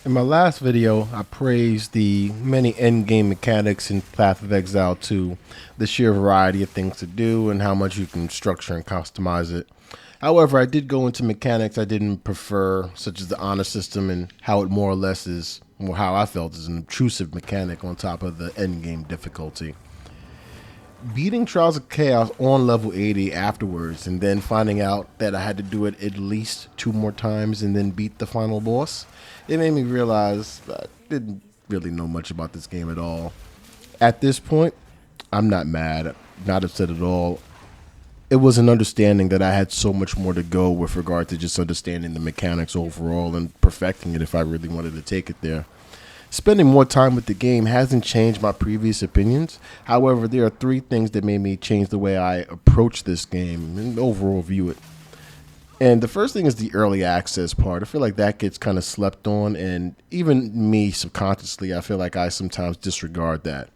In my last video, I praised the many endgame mechanics in Path of Exile 2, the sheer variety of things to do, and how much you can structure and customize it. However, I did go into mechanics I didn't prefer, such as the honor system and how it more or less is, or how I felt is an intrusive mechanic on top of the endgame difficulty. Beating Trials of Chaos on level 80 afterwards, and then finding out that I had to do it at least 2 more times and then beat the final boss, it made me realize I didn't really know much about this game at all. At this point, I'm not mad, not upset at all. It was an understanding that I had so much more to go with regard to just understanding the mechanics overall and perfecting it if I really wanted to take it there. Spending more time with the game hasn't changed my previous opinions. However, there are 3 things that made me change the way I approach this game and overall view it. And the first thing is the early access part. I feel like that gets kind of slept on, and even me subconsciously, I feel like I sometimes disregard that.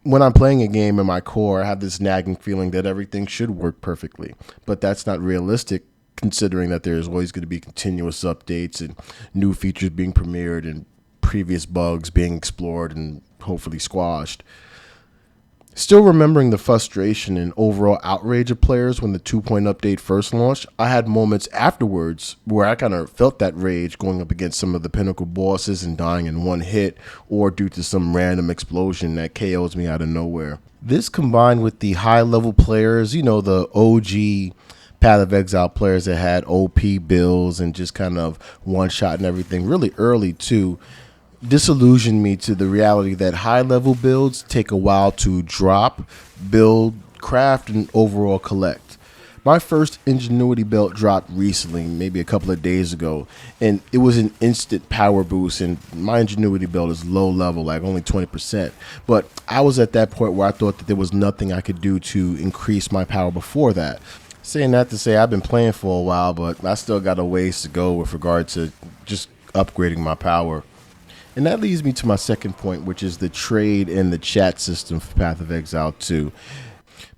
When I'm playing a game in my core, I have this nagging feeling that everything should work perfectly, but that's not realistic considering that there's always going to be continuous updates and new features being premiered and previous bugs being explored and hopefully squashed. Still remembering the frustration and overall outrage of players when the 2-point update first launched, I had moments afterwards where I kind of felt that rage going up against some of the pinnacle bosses and dying in one hit or due to some random explosion that KOs me out of nowhere. This combined with the high level players, the OG Path of Exile players that had OP builds and just kind of one shot and everything really early too, disillusioned me to the reality that high-level builds take a while to drop, build, craft, and overall collect. My first Ingenuity belt dropped recently, maybe a couple of days ago, and it was an instant power boost, and my Ingenuity belt is low level, like only 20%. But I was at that point where I thought that there was nothing I could do to increase my power before that. Saying that to say I've been playing for a while, but I still got a ways to go with regard to just upgrading my power. And that leads me to my second point, which is the trade and the chat system for Path of Exile 2.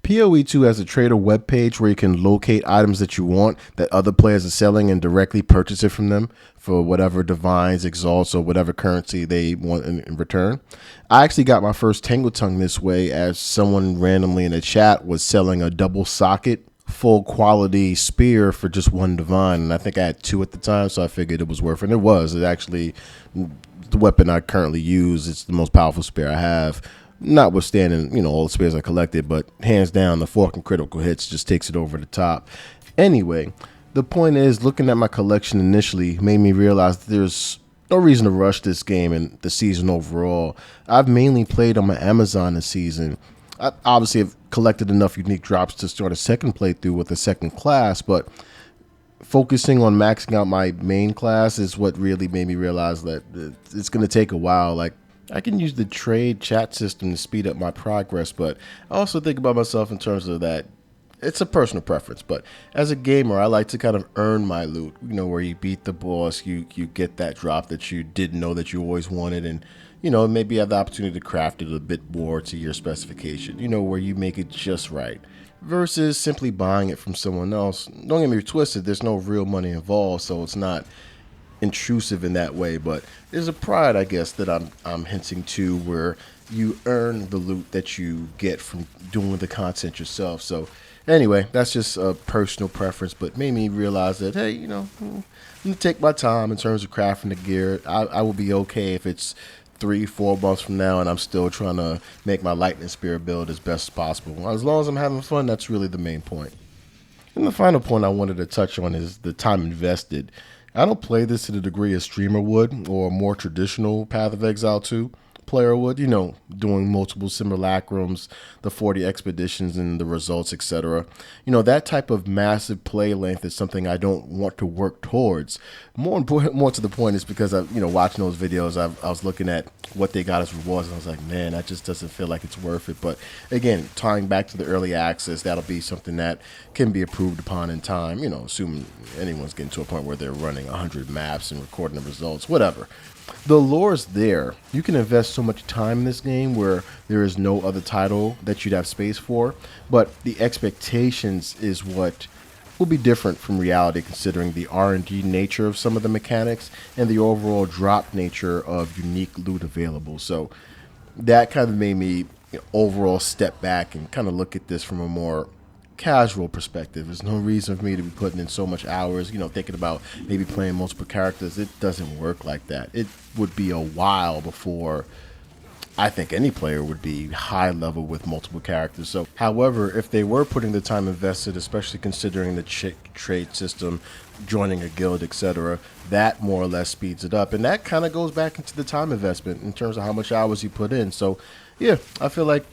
POE2 has a trader webpage where you can locate items that you want that other players are selling and directly purchase it from them for whatever divines, exalts, or whatever currency they want in return. I actually got my first Tangle Tongue this way as someone randomly in the chat was selling a double socket full quality spear for just 1 divine, and I think I had 2 at the time, so I figured it was worth it. And it was. It actually, the weapon I currently use, it's the most powerful spear I have, notwithstanding all the spears I collected, but hands down the fork and critical hits just takes it over the top. Anyway, the point is, looking at my collection initially made me realize that there's no reason to rush this game and the season overall. I've mainly played on my Amazon this season. I obviously have collected enough unique drops to start a second playthrough with a second class, but focusing on maxing out my main class is what really made me realize that it's going to take a while. Like, I can use the trade chat system to speed up my progress, but I also think about myself in terms of that it's a personal preference. But as a gamer, I like to kind of earn my loot, where you beat the boss, you get that drop that you didn't know that you always wanted, and maybe you have the opportunity to craft it a bit more to your specification, where you make it just right, versus simply buying it from someone else. Don't get me twisted, there's no real money involved, so it's not intrusive in that way, but there's a pride, I guess, that I'm hinting to where you earn the loot that you get from doing the content yourself. So anyway, that's just a personal preference, but made me realize that, hey, I'm going to take my time in terms of crafting the gear. I will be okay if it's 3-4 months from now and I'm still trying to make my lightning spear build as best as possible. As long as I'm having fun, that's really the main point. And the final point I wanted to touch on is the time invested. I don't play this to the degree a streamer would or a more traditional Path of Exile 2 player would, doing multiple simulacrums, the 40 expeditions and the results, etc. That type of massive play length is something I don't want to work towards. More to the point is because watching those videos, I was looking at what they got as rewards, and I was like, man, that just doesn't feel like it's worth it. But again, tying back to the early access, that'll be something that can be improved upon in time, assuming anyone's getting to a point where they're running 100 maps and recording the results, whatever. The lore's there. You can invest so much time in this game where there is no other title that you'd have space for, but the expectations is what will be different from reality, considering the R&D nature of some of the mechanics and the overall drop nature of unique loot available. So that kind of made me overall step back and kind of look at this from a more casual perspective. There's no reason for me to be putting in so much hours, thinking about maybe playing multiple characters. It doesn't work like that. It would be a while before I think any player would be high level with multiple characters. So, however, if they were putting the time invested, especially considering the trade system, joining a guild, etc., that more or less speeds it up. And that kind of goes back into the time investment in terms of how much hours you put in. So, yeah, I feel like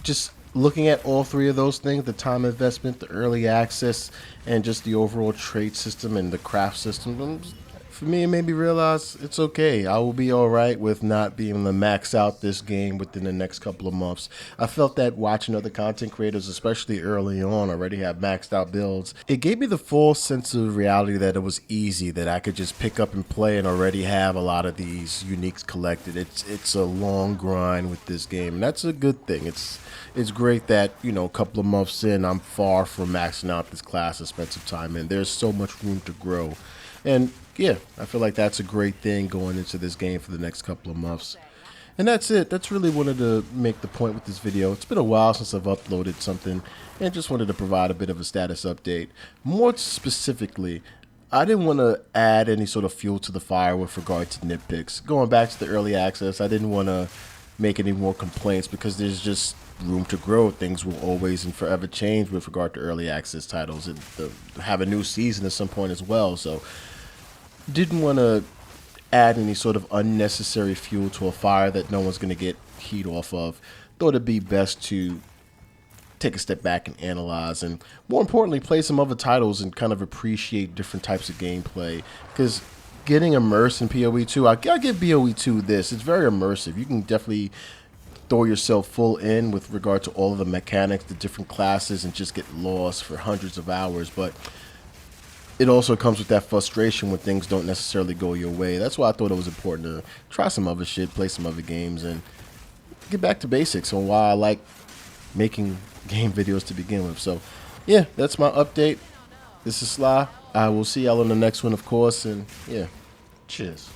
just looking at all three of those things, the time investment, the early access, and just the overall trade system and the craft system, for me, it made me realize it's okay. I will be all right with not being able to max out this game within the next couple of months. I felt that watching other content creators, especially early on, already have maxed out builds. It gave me the full sense of reality that it was easy, that I could just pick up and play and already have a lot of these uniques collected. It's a long grind with this game, and that's a good thing. It's great that, a couple of months in, I'm far from maxing out this class I spent some time in. There's so much room to grow. And yeah, I feel like that's a great thing going into this game for the next couple of months. And that's it. That's really wanted to make the point with this video. It's been a while since I've uploaded something and just wanted to provide a bit of a status update. More specifically, I didn't want to add any sort of fuel to the fire with regard to nitpicks. Going back to the early access, I didn't want to make any more complaints because there's just room to grow. Things will always and forever change with regard to early access titles, and have a new season at some point as well. So didn't want to add any sort of unnecessary fuel to a fire that no one's going to get heat off of. Thought it'd be best to take a step back and analyze, and more importantly, play some other titles and kind of appreciate different types of gameplay. Because getting immersed in POE2, I give POE2 this. It's very immersive. You can definitely throw yourself full in with regard to all of the mechanics, the different classes, and just get lost for hundreds of hours. But it also comes with that frustration when things don't necessarily go your way. That's why I thought it was important to try some other shit, play some other games, and get back to basics on why I like making game videos to begin with. So, yeah, that's my update. This is Sly. I will see y'all on the next one, of course, and yeah, cheers.